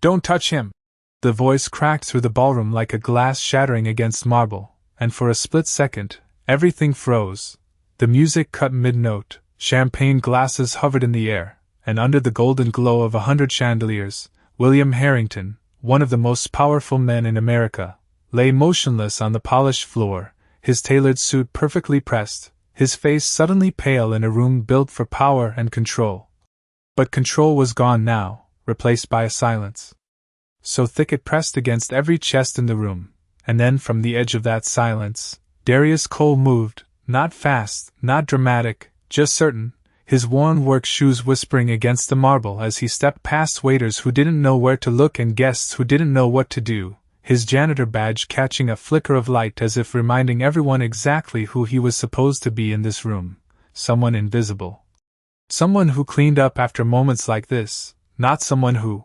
Don't touch him! The voice cracked through the ballroom like a glass shattering against marble, and for a split second, everything froze. The music cut mid-note, champagne glasses hovered in the air, and under the golden glow of 100 chandeliers, William Harrington, one of the most powerful men in America, lay motionless on the polished floor, his tailored suit perfectly pressed, his face suddenly pale in a room built for power and control. But control was gone now, replaced by a silence so thick it pressed against every chest in the room, and then from the edge of that silence, Darius Cole moved, not fast, not dramatic, just certain, his worn work shoes whispering against the marble as he stepped past waiters who didn't know where to look and guests who didn't know what to do, his janitor badge catching a flicker of light as if reminding everyone exactly who he was supposed to be in this room, someone invisible. Someone who cleaned up after moments like this, not someone who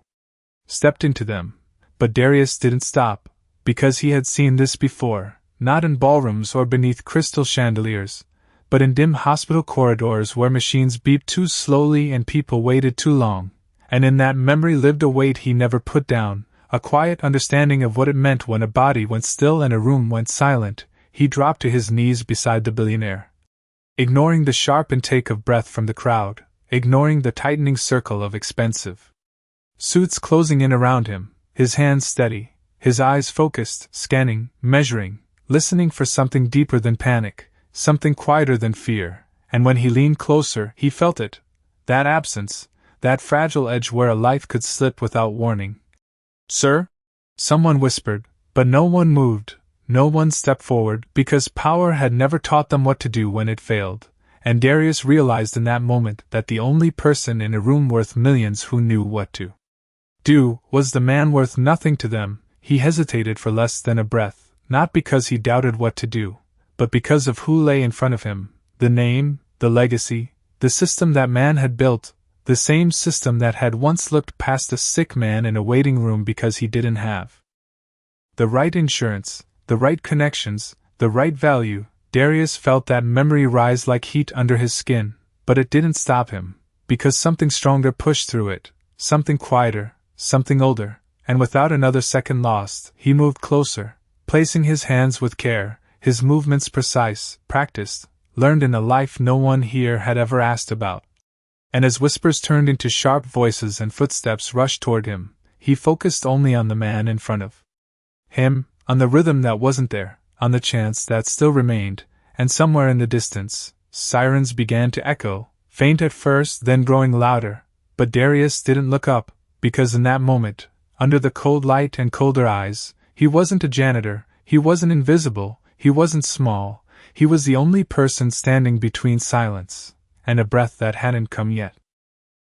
stepped into them. But Darius didn't stop, because he had seen this before, not in ballrooms or beneath crystal chandeliers, but in dim hospital corridors where machines beeped too slowly and people waited too long, and in that memory lived a weight he never put down, a quiet understanding of what it meant when a body went still and a room went silent. He dropped to his knees beside the billionaire, ignoring the sharp intake of breath from the crowd, ignoring the tightening circle of expensive suits closing in around him, his hands steady, his eyes focused, scanning, measuring, listening for something deeper than panic, something quieter than fear, and when he leaned closer, he felt it, that absence, that fragile edge where a life could slip without warning. "Sir?" someone whispered, but no one moved, no one stepped forward, because power had never taught them what to do when it failed, and Darius realized in that moment that the only person in a room worth millions who knew what to do was the man worth nothing to them. He hesitated for less than a breath, not because he doubted what to do, but because of who lay in front of him, the name, the legacy, the system that man had built, the same system that had once looked past a sick man in a waiting room because he didn't have the right insurance, the right connections, the right value. Darius felt that memory rise like heat under his skin, but it didn't stop him, because something stronger pushed through it, something quieter, something older, and without another second lost, he moved closer, placing his hands with care, his movements precise, practiced, learned in a life no one here had ever asked about. And as whispers turned into sharp voices and footsteps rushed toward him, he focused only on the man in front of him, on the rhythm that wasn't there, on the chance that still remained, and somewhere in the distance, sirens began to echo, faint at first, then growing louder, but Darius didn't look up, because in that moment, under the cold light and colder eyes, he wasn't a janitor, he wasn't invisible, he wasn't small, he was the only person standing between silence and a breath that hadn't come yet.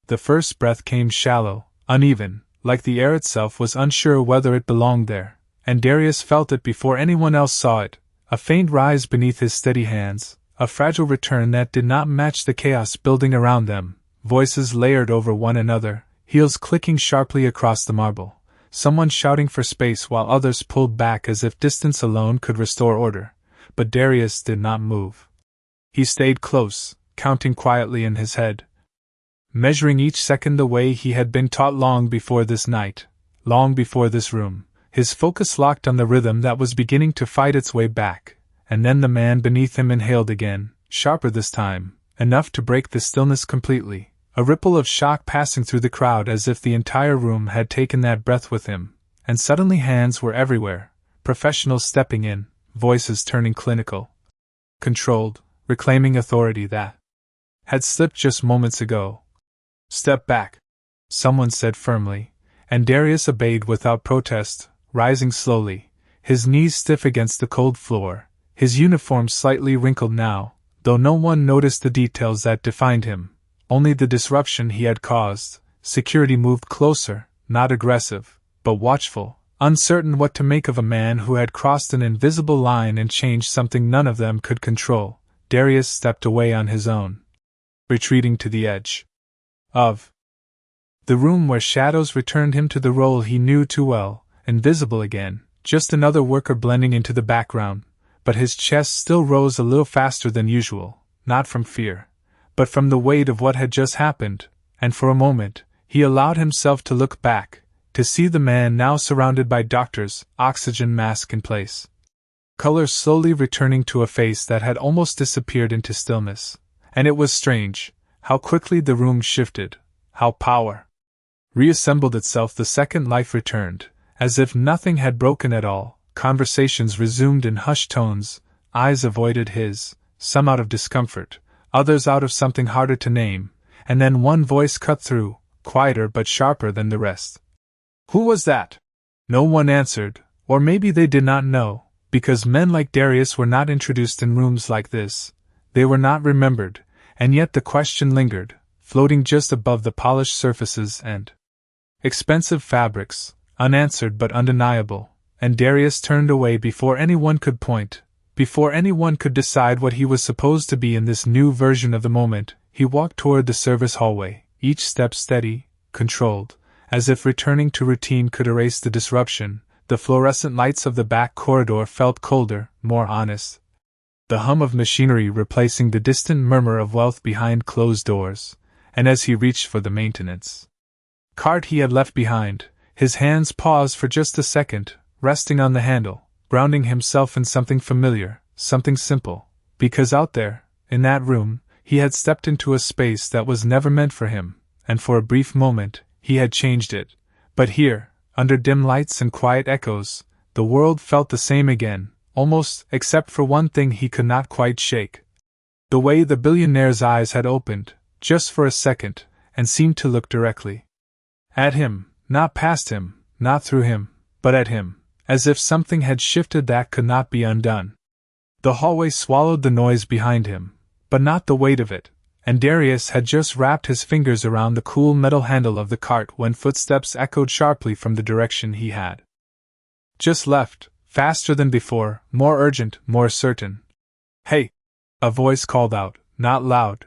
The first breath came shallow, uneven, like the air itself was unsure whether it belonged there, and Darius felt it before anyone else saw it, a faint rise beneath his steady hands, a fragile return that did not match the chaos building around them, voices layered over one another, heels clicking sharply across the marble, someone shouting for space while others pulled back as if distance alone could restore order. But Darius did not move. He stayed close, counting quietly in his head, measuring each second the way he had been taught long before this night, long before this room, his focus locked on the rhythm that was beginning to fight its way back. And then the man beneath him inhaled again, sharper this time, enough to break the stillness completely, a ripple of shock passing through the crowd as if the entire room had taken that breath with him, and suddenly hands were everywhere, professionals stepping in, voices turning clinical, controlled, reclaiming authority that had slipped just moments ago. "Step back," someone said firmly, and Darius obeyed without protest, rising slowly, his knees stiff against the cold floor, his uniform slightly wrinkled now, though no one noticed the details that defined him, only the disruption he had caused. Security moved closer, not aggressive, but watchful, uncertain what to make of a man who had crossed an invisible line and changed something none of them could control. Darius stepped away on his own, retreating to the edge of the room where shadows returned him to the role he knew too well, invisible again, just another worker blending into the background. But his chest still rose a little faster than usual, not from fear, but from the weight of what had just happened, and for a moment, he allowed himself to look back, to see the man now surrounded by doctors, oxygen mask in place. Color slowly returning to a face that had almost disappeared into stillness. And it was strange, how quickly the room shifted, how power reassembled itself the second life returned, as if nothing had broken at all. Conversations resumed in hushed tones, eyes avoided his, some out of discomfort, others out of something harder to name, and then one voice cut through, quieter but sharper than the rest. "Who was that?" No one answered, or maybe they did not know, because men like Darius were not introduced in rooms like this. They were not remembered, and yet the question lingered, floating just above the polished surfaces and expensive fabrics, unanswered but undeniable, and Darius turned away before anyone could point, before anyone could decide what he was supposed to be in this new version of the moment. He walked toward the service hallway, each step steady, controlled, as if returning to routine could erase the disruption. The fluorescent lights of the back corridor felt colder, more honest. The hum of machinery replacing the distant murmur of wealth behind closed doors, and as he reached for the maintenance cart he had left behind, his hands paused for just a second, resting on the handle, grounding himself in something familiar, something simple, because out there, in that room, he had stepped into a space that was never meant for him, and for a brief moment, he had changed it. But here, under dim lights and quiet echoes, the world felt the same again, almost, except for one thing he could not quite shake. The way the billionaire's eyes had opened, just for a second, and seemed to look directly at him, not past him, not through him, but at him, as if something had shifted that could not be undone. The hallway swallowed the noise behind him, but not the weight of it, and Darius had just wrapped his fingers around the cool metal handle of the cart when footsteps echoed sharply from the direction he had just left, faster than before, more urgent, more certain. "Hey!" a voice called out, not loud,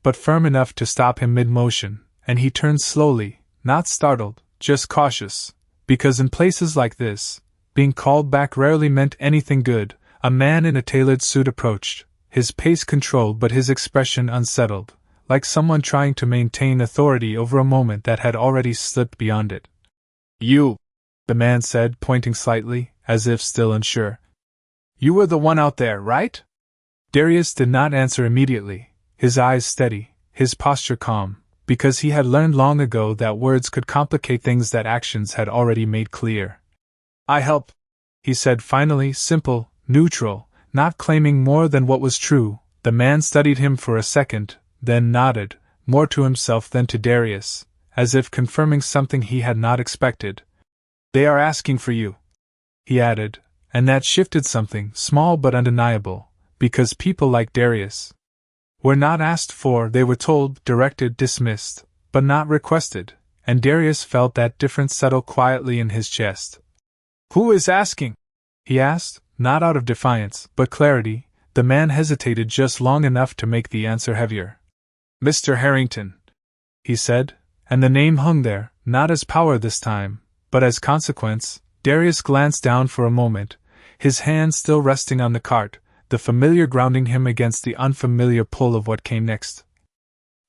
but firm enough to stop him mid-motion, and he turned slowly, not startled, just cautious, because in places like this, being called back rarely meant anything good. A man in a tailored suit approached, his pace controlled but his expression unsettled, like someone trying to maintain authority over a moment that had already slipped beyond it. "You," the man said, pointing slightly, as if still unsure. "You were the one out there, right?" Darius did not answer immediately, his eyes steady, his posture calm, because he had learned long ago that words could complicate things that actions had already made clear. "I help," he said finally, simple, neutral, not claiming more than what was true. The man studied him for a second, then nodded, more to himself than to Darius, as if confirming something he had not expected. "They are asking for you," he added, and that shifted something, small but undeniable, because people like Darius were not asked for, they were told, directed, dismissed, but not requested, and Darius felt that difference settle quietly in his chest. "Who is asking?" he asked, not out of defiance, but clarity. The man hesitated just long enough to make the answer heavier. "Mr. Harrington," he said, and the name hung there, not as power this time, but as consequence. Darius glanced down for a moment, his hand still resting on the cart, the familiar grounding him against the unfamiliar pull of what came next.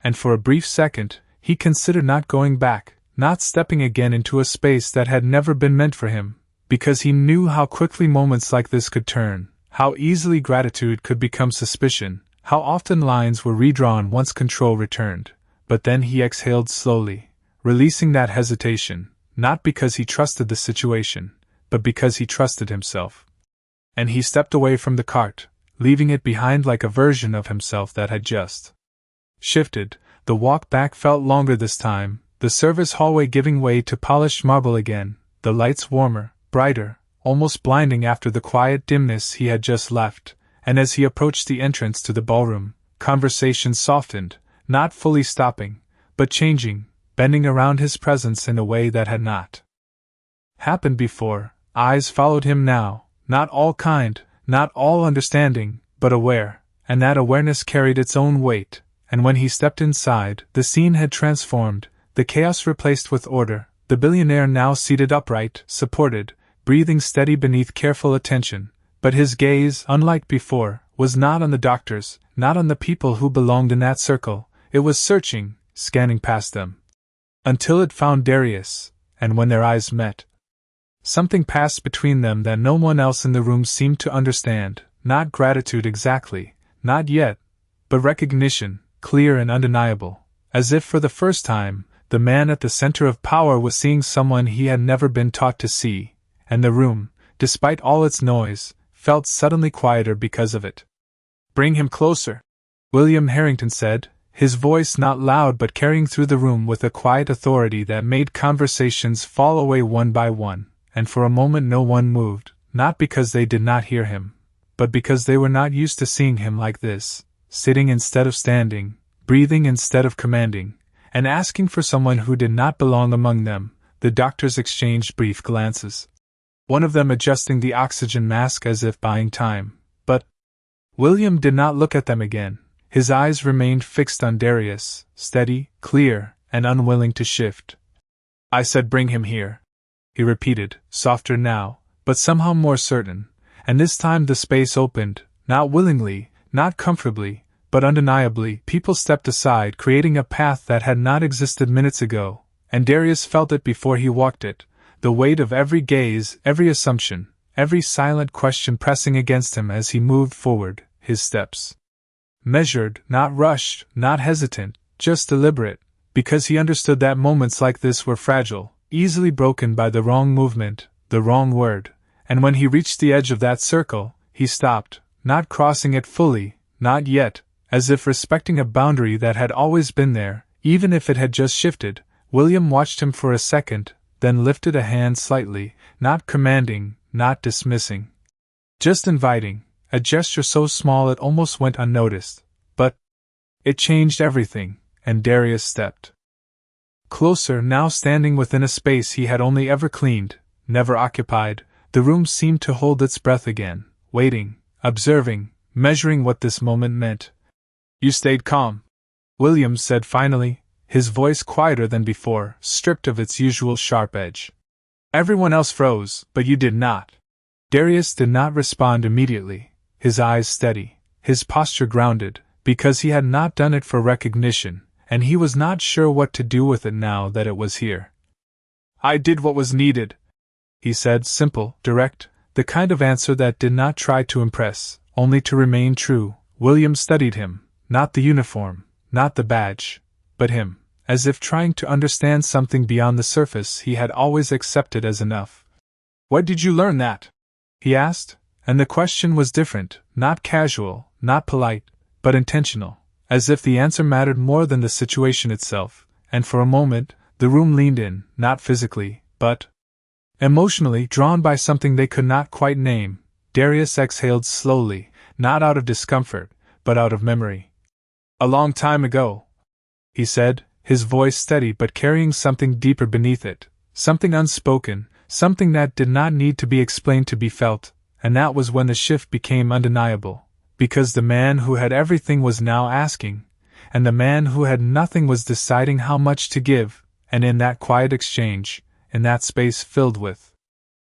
And for a brief second, he considered not going back, not stepping again into a space that had never been meant for him, because he knew how quickly moments like this could turn, how easily gratitude could become suspicion, how often lines were redrawn once control returned. But then he exhaled slowly, releasing that hesitation, not because he trusted the situation, but because he trusted himself. And he stepped away from the cart, leaving it behind like a version of himself that had just shifted. The walk back felt longer this time, the service hallway giving way to polished marble again, the lights warmer, brighter, almost blinding after the quiet dimness he had just left, and as he approached the entrance to the ballroom, conversation softened, not fully stopping, but changing, bending around his presence in a way that had not happened before. Eyes followed him now, not all kind, not all understanding, but aware, and that awareness carried its own weight, and when he stepped inside, the scene had transformed, the chaos replaced with order, the billionaire now seated upright, supported, breathing steady beneath careful attention, but his gaze, unlike before, was not on the doctors, not on the people who belonged in that circle. It was searching, scanning past them, until it found Darius, and when their eyes met, something passed between them that no one else in the room seemed to understand, not gratitude exactly, not yet, but recognition, clear and undeniable, as if for the first time, the man at the center of power was seeing someone he had never been taught to see, and the room, despite all its noise, felt suddenly quieter because of it. "Bring him closer," William Harrington said, his voice not loud but carrying through the room with a quiet authority that made conversations fall away one by one, and for a moment no one moved, not because they did not hear him, but because they were not used to seeing him like this, sitting instead of standing, breathing instead of commanding, and asking for someone who did not belong among them. The doctors exchanged brief glances, one of them adjusting the oxygen mask as if buying time, but William did not look at them again. His eyes remained fixed on Darius, steady, clear, and unwilling to shift. "I said bring him here," he repeated, softer now, but somehow more certain, and this time the space opened, not willingly, not comfortably, but undeniably. People stepped aside, creating a path that had not existed minutes ago, and Darius felt it before he walked it, the weight of every gaze, every assumption, every silent question pressing against him as he moved forward, his steps measured, not rushed, not hesitant, just deliberate, because he understood that moments like this were fragile, easily broken by the wrong movement, the wrong word, and when he reached the edge of that circle, he stopped, not crossing it fully, not yet, as if respecting a boundary that had always been there, even if it had just shifted. William watched him for a second, then lifted a hand slightly, not commanding, not dismissing, just inviting, a gesture so small it almost went unnoticed, but it changed everything, and Darius stepped closer, now standing within a space he had only ever cleaned, never occupied. The room seemed to hold its breath again, waiting, observing, measuring what this moment meant. "You stayed calm," William said finally, his voice quieter than before, stripped of its usual sharp edge. "Everyone else froze, but you did not." Darius did not respond immediately, his eyes steady, his posture grounded, because he had not done it for recognition, and he was not sure what to do with it now that it was here. "I did what was needed," he said, simple, direct, the kind of answer that did not try to impress, only to remain true. William studied him, not the uniform, not the badge, but him, as if trying to understand something beyond the surface he had always accepted as enough. "Where did you learn that?" he asked, and the question was different, not casual, not polite, but intentional, as if the answer mattered more than the situation itself, and for a moment, the room leaned in, not physically, but emotionally, drawn by something they could not quite name. Darius exhaled slowly, not out of discomfort, but out of memory. "A long time ago," he said, his voice steady but carrying something deeper beneath it, something unspoken, something that did not need to be explained to be felt, and that was when the shift became undeniable, because the man who had everything was now asking, and the man who had nothing was deciding how much to give, and in that quiet exchange, in that space filled with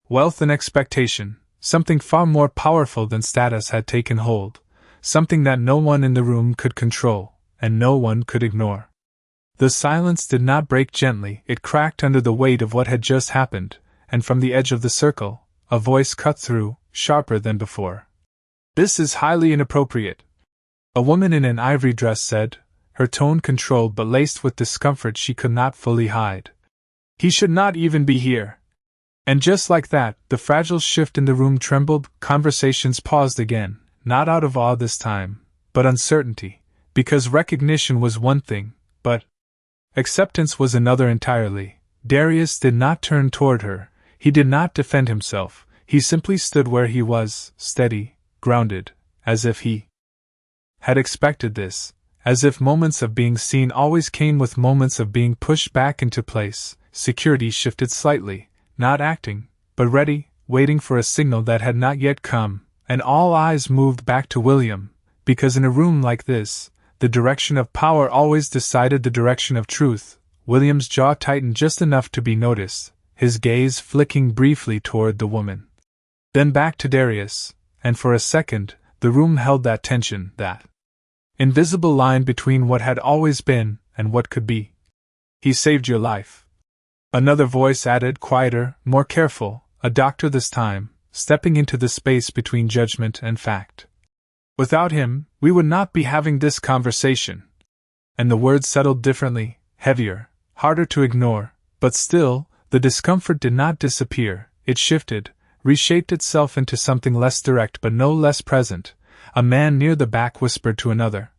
wealth and expectation, something far more powerful than status had taken hold, something that no one in the room could control, and no one could ignore. The silence did not break gently, it cracked under the weight of what had just happened, and from the edge of the circle, a voice cut through, sharper than before. "This is highly inappropriate," a woman in an ivory dress said, her tone controlled but laced with discomfort she could not fully hide. "He should not even be here." And just like that, the fragile shift in the room trembled. Conversations paused again, not out of awe this time, but uncertainty, because recognition was one thing, but acceptance was another entirely. Darius did not turn toward her, he did not defend himself, he simply stood where he was, steady, grounded, as if he had expected this, as if moments of being seen always came with moments of being pushed back into place. Security shifted slightly, not acting, but ready, waiting for a signal that had not yet come, and all eyes moved back to William, because in a room like this, the direction of power always decided the direction of truth. William's jaw tightened just enough to be noticed, his gaze flicking briefly toward the woman. Then back to Darius, and for a second, the room held that tension, that invisible line between what had always been and what could be. "He saved your life," Another voice added, quieter, more careful, a doctor this time, stepping into the space between judgment and fact. Without him, we would not be having this conversation. And the words settled differently, heavier, harder to ignore, but still, the discomfort did not disappear. It shifted, reshaped itself into something less direct but no less present. A man near the back whispered to another.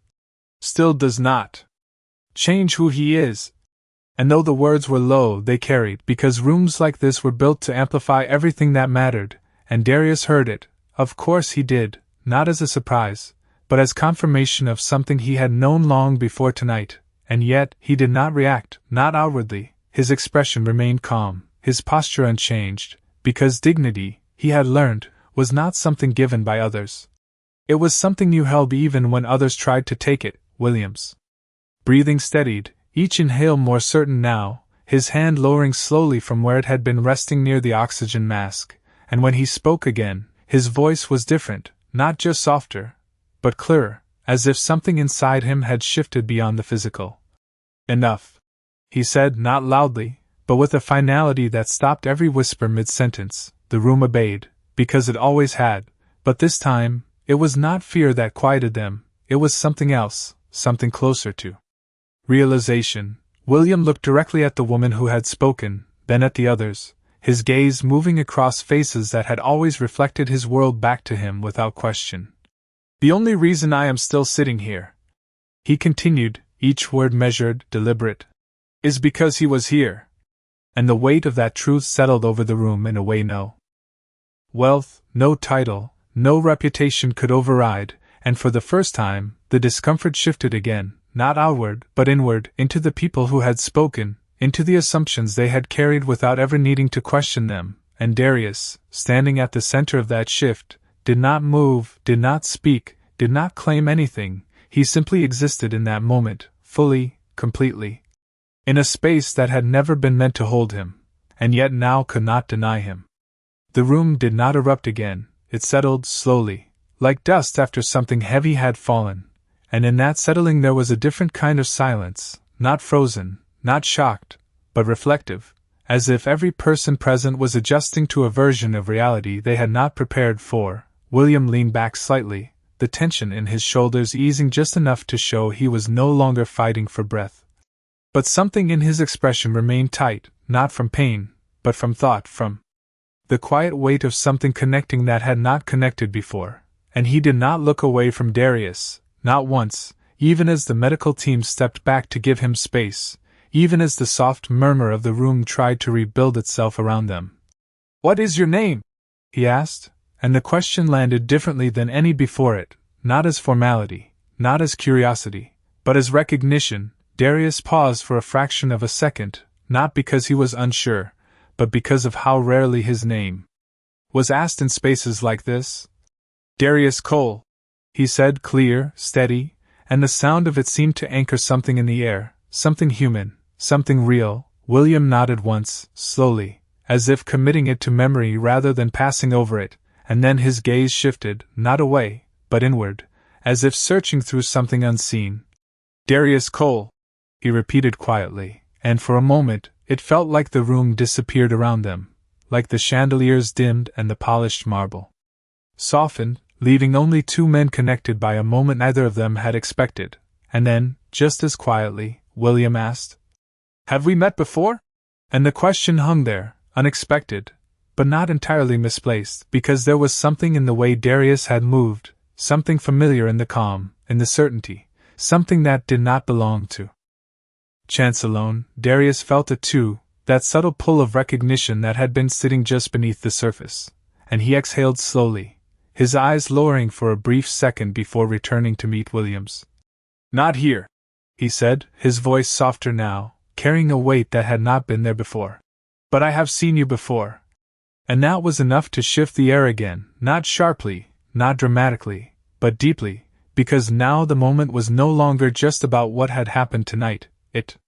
Still does not change who he is. And though the words were low, they carried, because rooms like this were built to amplify everything that mattered, and Darius heard it. Of course he did, not as a surprise, but as confirmation of something he had known long before tonight, and yet he did not react, not outwardly. His expression remained calm, his posture unchanged, because dignity, he had learned, was not something given by others. It was something you held even when others tried to take it. Williams' breathing steadied, each inhale more certain now, his hand lowering slowly from where it had been resting near the oxygen mask, and when he spoke again, his voice was different, not just softer, but clearer, as if something inside him had shifted beyond the physical. Enough, he said, not loudly, but with a finality that stopped every whisper mid-sentence. The room obeyed, because it always had, but this time, it was not fear that quieted them, it was something else, something closer to realization. William looked directly at the woman who had spoken, then at the others, his gaze moving across faces that had always reflected his world back to him without question. The only reason I am still sitting here, he continued, each word measured, deliberate, is because he was here. And the weight of that truth settled over the room in a way no wealth, no title, no reputation could override, and for the first time, the discomfort shifted again, not outward, but inward, into the people who had spoken, into the assumptions they had carried without ever needing to question them, and Darius, standing at the center of that shift, did not move, did not speak, did not claim anything. He simply existed in that moment, fully, completely, in a space that had never been meant to hold him, and yet now could not deny him. The room did not erupt again, it settled slowly, like dust after something heavy had fallen, and in that settling there was a different kind of silence, not frozen, not shocked, but reflective, as if every person present was adjusting to a version of reality they had not prepared for. William leaned back slightly, the tension in his shoulders easing just enough to show he was no longer fighting for breath. But something in his expression remained tight, not from pain, but from thought, from the quiet weight of something connecting that had not connected before, and he did not look away from Darius, not once, even as the medical team stepped back to give him space, even as the soft murmur of the room tried to rebuild itself around them. "What is your name?" he asked, and the question landed differently than any before it, not as formality, not as curiosity, but as recognition. Darius paused for a fraction of a second, not because he was unsure, but because of how rarely his name was asked in spaces like this. "Darius Cole," he said, clear, steady, and the sound of it seemed to anchor something in the air, something human, something real. William nodded once, slowly, as if committing it to memory rather than passing over it, and then his gaze shifted, not away, but inward, as if searching through something unseen. "Darius Cole," he repeated quietly, and for a moment, it felt like the room disappeared around them, like the chandeliers dimmed and the polished marble softened, leaving only two men connected by a moment neither of them had expected. And then, just as quietly, William asked, "Have we met before?" And the question hung there, unexpected, but not entirely misplaced, because there was something in the way Darius had moved, something familiar in the calm, in the certainty, something that did not belong to chance alone. Darius felt it too, that subtle pull of recognition that had been sitting just beneath the surface, and he exhaled slowly, his eyes lowering for a brief second before returning to meet Williams. "Not here," he said, his voice softer now, carrying a weight that had not been there before. "But I have seen you before." And that was enough to shift the air again, not sharply, not dramatically, but deeply, because now the moment was no longer just about what had happened tonight. It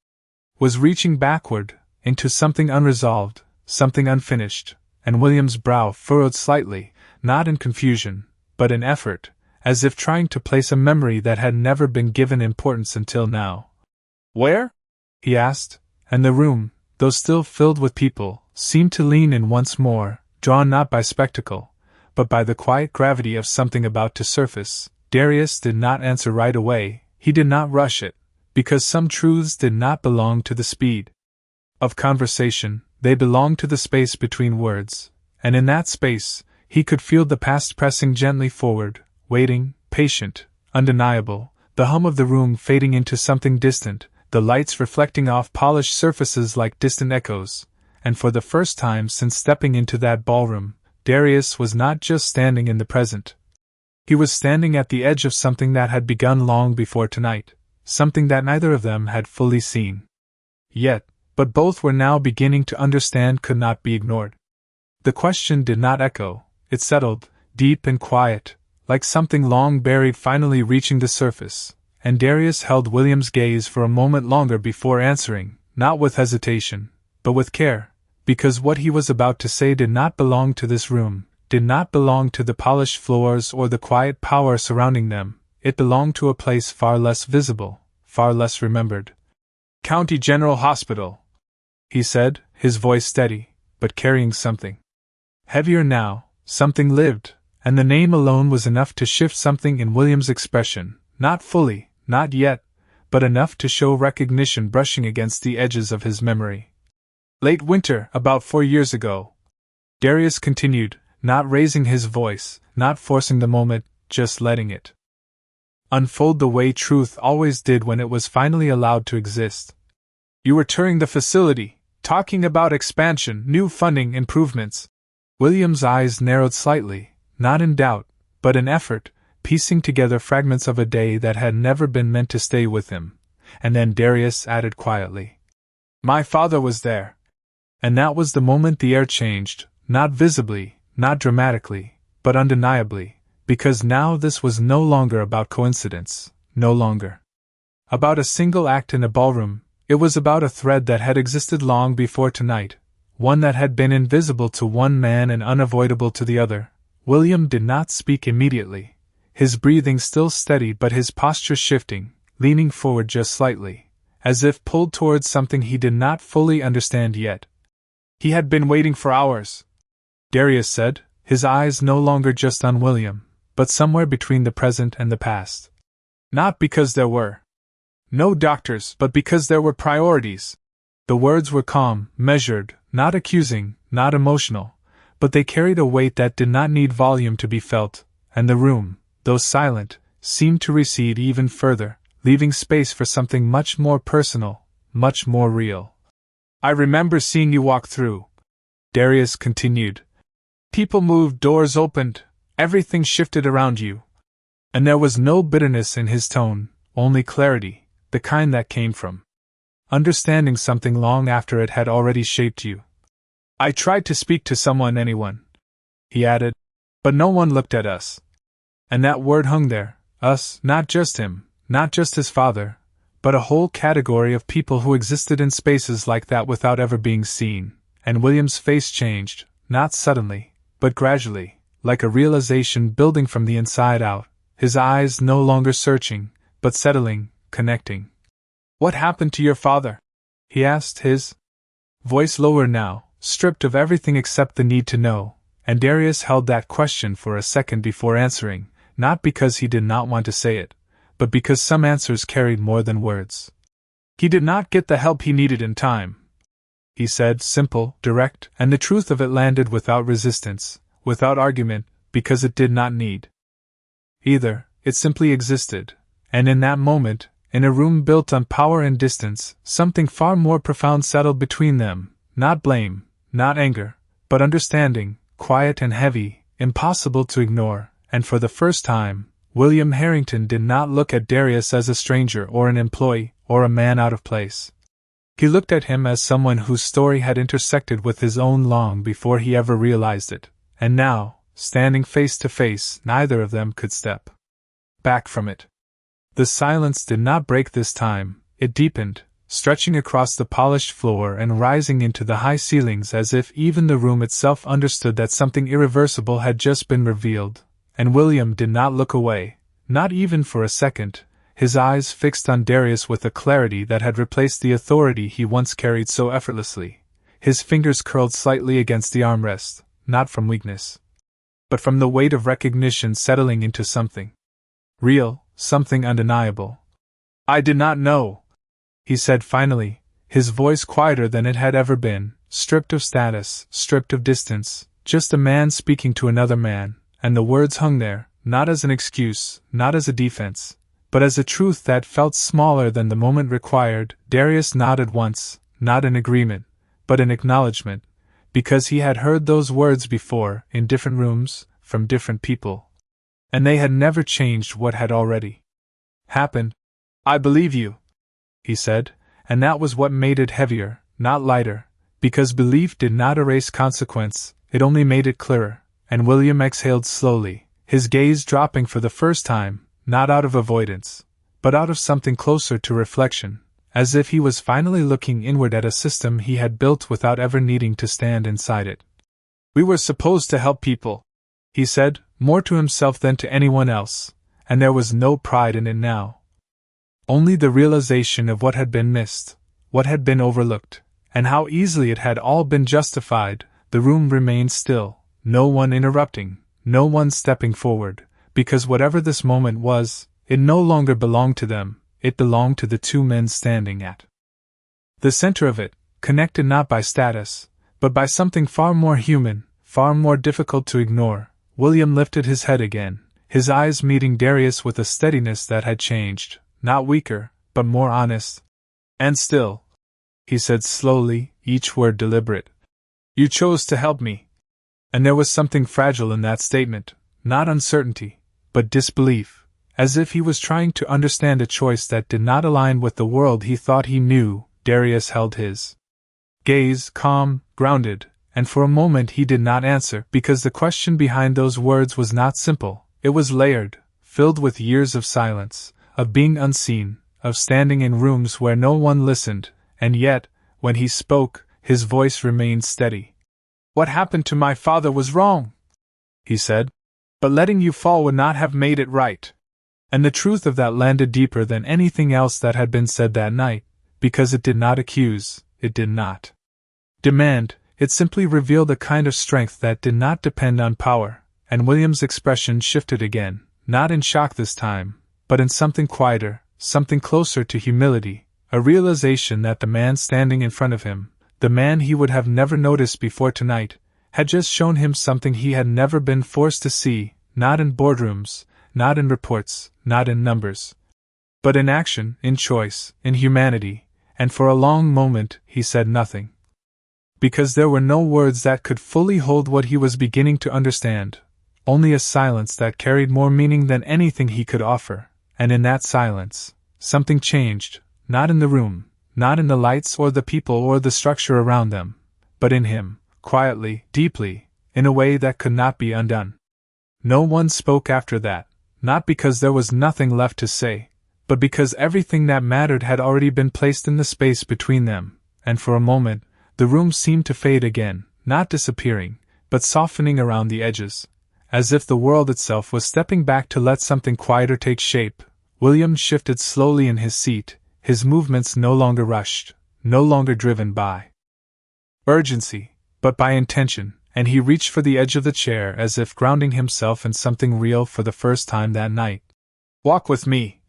was reaching backward, into something unresolved, something unfinished, and William's brow furrowed slightly, not in confusion, but in effort, as if trying to place a memory that had never been given importance until now. "Where?" he asked, and the room, though still filled with people, seemed to lean in once more, drawn not by spectacle, but by the quiet gravity of something about to surface. Darius did not answer right away, he did not rush it, because some truths did not belong to the speed of conversation, they belonged to the space between words, and in that space, he could feel the past pressing gently forward, waiting, patient, undeniable, the hum of the room fading into something distant, the lights reflecting off polished surfaces like distant echoes, and for the first time since stepping into that ballroom, Darius was not just standing in the present. He was standing at the edge of something that had begun long before tonight, something that neither of them had fully seen yet, but both were now beginning to understand could not be ignored. The question did not echo, it settled, deep and quiet, like something long buried finally reaching the surface, and Darius held William's gaze for a moment longer before answering, not with hesitation, but with care, because what he was about to say did not belong to this room, did not belong to the polished floors or the quiet power surrounding them, it belonged to a place far less visible, far less remembered. "County General Hospital," he said, his voice steady, but carrying something heavier now, something lived, and the name alone was enough to shift something in William's expression, not fully, not yet, but enough to show recognition brushing against the edges of his memory. "Late winter, about 4 years ago," Darius continued, not raising his voice, not forcing the moment, just letting it unfold the way truth always did when it was finally allowed to exist. "You were touring the facility, talking about expansion, new funding, improvements." William's eyes narrowed slightly, not in doubt, but in effort, piecing together fragments of a day that had never been meant to stay with him, and then Darius added quietly, "My father was there." And that was the moment the air changed, not visibly, not dramatically, but undeniably, because now this was no longer about coincidence, no longer about a single act in a ballroom, it was about a thread that had existed long before tonight, one that had been invisible to one man and unavoidable to the other. William did not speak immediately, his breathing still steady but his posture shifting, leaning forward just slightly, as if pulled towards something he did not fully understand yet. "He had been waiting for hours," Darius said, his eyes no longer just on William, but somewhere between the present and the past. "Not because there were no doctors, but because there were priorities." The words were calm, measured, not accusing, not emotional, but they carried a weight that did not need volume to be felt, and the room, though silent, seemed to recede even further, leaving space for something much more personal, much more real. "I remember seeing you walk through," Darius continued. "People moved, doors opened, everything shifted around you." And there was no bitterness in his tone, only clarity, the kind that came from understanding something long after it had already shaped you. "I tried to speak to someone, anyone," he added, "but no one looked at us." And that word hung there, us, not just him, not just his father, but a whole category of people who existed in spaces like that without ever being seen, and William's face changed, not suddenly, but gradually, like a realization building from the inside out, his eyes no longer searching, but settling, connecting. "What happened to your father?" he asked, his voice lower now, stripped of everything except the need to know, and Darius held that question for a second before answering, not because he did not want to say it, but because some answers carried more than words. "He did not get the help he needed in time," he said, simple, direct, and the truth of it landed without resistance, without argument, because it did not need either, it simply existed, and in that moment, in a room built on power and distance, something far more profound settled between them, not blame, not anger, but understanding, quiet and heavy, impossible to ignore, and for the first time, William Harrington did not look at Darius as a stranger or an employee, or a man out of place. He looked at him as someone whose story had intersected with his own long before he ever realized it, and now, standing face to face, neither of them could step back from it. The silence did not break this time, it deepened, stretching across the polished floor and rising into the high ceilings as if even the room itself understood that something irreversible had just been revealed, and William did not look away, not even for a second, his eyes fixed on Darius with a clarity that had replaced the authority he once carried so effortlessly. His fingers curled slightly against the armrest, not from weakness, but from the weight of recognition settling into something real, something undeniable. "I did not know," he said finally, his voice quieter than it had ever been, stripped of status, stripped of distance, just a man speaking to another man, and the words hung there, not as an excuse, not as a defense, but as a truth that felt smaller than the moment required. Darius nodded once, not in agreement, but in acknowledgement, because he had heard those words before, in different rooms, from different people. And they had never changed what had already happened. "I believe you," he said, and that was what made it heavier, not lighter, because belief did not erase consequence, it only made it clearer, and William exhaled slowly, his gaze dropping for the first time, not out of avoidance, but out of something closer to reflection, as if he was finally looking inward at a system he had built without ever needing to stand inside it. "We were supposed to help people," he said, more to himself than to anyone else, and there was no pride in it now. Only the realization of what had been missed, what had been overlooked, and how easily it had all been justified. The room remained still, no one interrupting, no one stepping forward, because whatever this moment was, it no longer belonged to them, it belonged to the two men standing at the center of it, connected not by status, but by something far more human, far more difficult to ignore. William lifted his head again, his eyes meeting Darius with a steadiness that had changed, not weaker, but more honest. "And still," he said slowly, each word deliberate, "you chose to help me." And there was something fragile in that statement, not uncertainty, but disbelief, as if he was trying to understand a choice that did not align with the world he thought he knew. Darius held his gaze calm, grounded, and for a moment he did not answer, because the question behind those words was not simple, it was layered, filled with years of silence, of being unseen, of standing in rooms where no one listened, and yet, when he spoke, his voice remained steady. "What happened to my father was wrong," he said, "but letting you fall would not have made it right." And the truth of that landed deeper than anything else that had been said that night, because it did not accuse, it did not demand, it simply revealed a kind of strength that did not depend on power. And William's expression shifted again, not in shock this time, but in something quieter, something closer to humility, a realization that the man standing in front of him, the man he would have never noticed before tonight, had just shown him something he had never been forced to see, not in boardrooms, not in reports, not in numbers, but in action, in choice, in humanity. And for a long moment he said nothing, because there were no words that could fully hold what he was beginning to understand, only a silence that carried more meaning than anything he could offer. And in that silence, something changed, not in the room, not in the lights or the people or the structure around them, but in him, quietly, deeply, in a way that could not be undone. No one spoke after that, not because there was nothing left to say, but because everything that mattered had already been placed in the space between them, and for a moment, the room seemed to fade again, not disappearing, but softening around the edges, as if the world itself was stepping back to let something quieter take shape. William shifted slowly in his seat, his movements no longer rushed, no longer driven by urgency, but by intention, and he reached for the edge of the chair as if grounding himself in something real for the first time that night. "Walk with me,"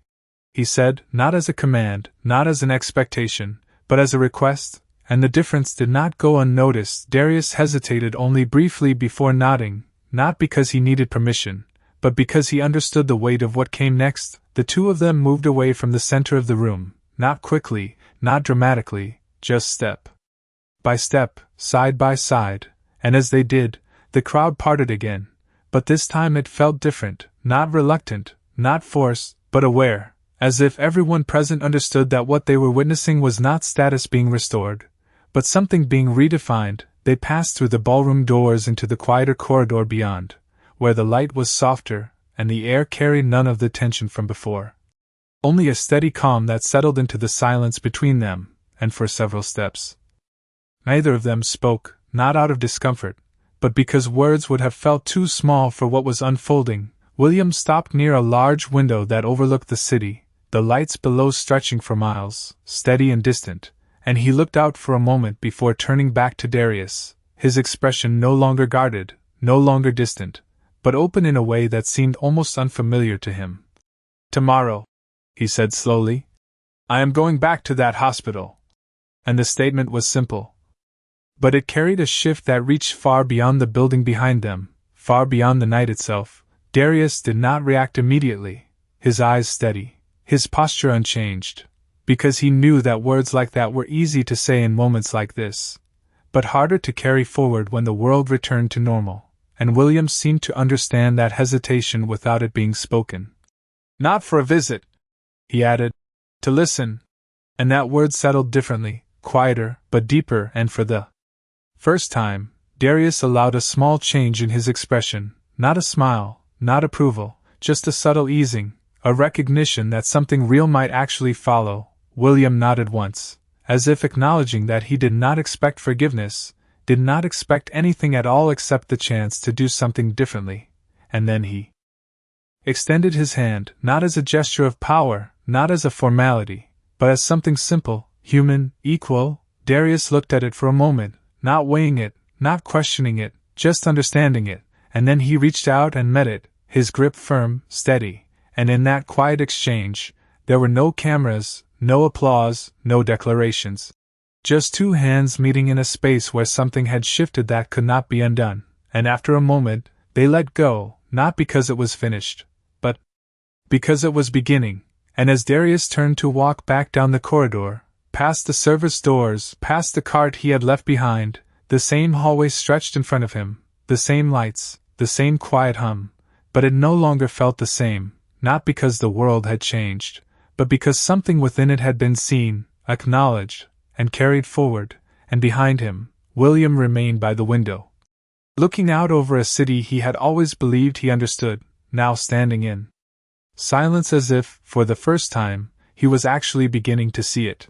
he said, not as a command, not as an expectation, but as a request. And the difference did not go unnoticed. Darius hesitated only briefly before nodding, not because he needed permission, but because he understood the weight of what came next. The two of them moved away from the center of the room, not quickly, not dramatically, just step by step, side by side, and as they did, the crowd parted again, but this time it felt different, not reluctant, not forced, but aware, as if everyone present understood that what they were witnessing was not status being restored, but something being redefined. They passed through the ballroom doors into the quieter corridor beyond, where the light was softer, and the air carried none of the tension from before. Only a steady calm that settled into the silence between them, and for several steps, neither of them spoke, not out of discomfort, but because words would have felt too small for what was unfolding. William stopped near a large window that overlooked the city, the lights below stretching for miles, steady and distant, and he looked out for a moment before turning back to Darius, his expression no longer guarded, no longer distant, but open in a way that seemed almost unfamiliar to him. "Tomorrow," he said slowly, "I am going back to that hospital." And the statement was simple. But it carried a shift that reached far beyond the building behind them, far beyond the night itself. Darius did not react immediately, his eyes steady, his posture unchanged, because he knew that words like that were easy to say in moments like this, but harder to carry forward when the world returned to normal, and William seemed to understand that hesitation without it being spoken. "Not for a visit," he added, "to listen." And that word settled differently, quieter, but deeper, and for the first time, Darius allowed a small change in his expression, not a smile, not approval, just a subtle easing, a recognition that something real might actually follow. William nodded once, as if acknowledging that he did not expect forgiveness, did not expect anything at all except the chance to do something differently, and then he extended his hand, not as a gesture of power, not as a formality, but as something simple, human, equal. Darius looked at it for a moment, not weighing it, not questioning it, just understanding it, and then he reached out and met it, his grip firm, steady, and in that quiet exchange, there were no cameras, no applause, no declarations. Just two hands meeting in a space where something had shifted that could not be undone, and after a moment, they let go, not because it was finished, but because it was beginning. And as Darius turned to walk back down the corridor, past the service doors, past the cart he had left behind, the same hallway stretched in front of him, the same lights, the same quiet hum, but it no longer felt the same, not because the world had changed, but because something within it had been seen, acknowledged, and carried forward, and behind him, William remained by the window, looking out over a city he had always believed he understood, now standing in silence as if, for the first time, he was actually beginning to see it.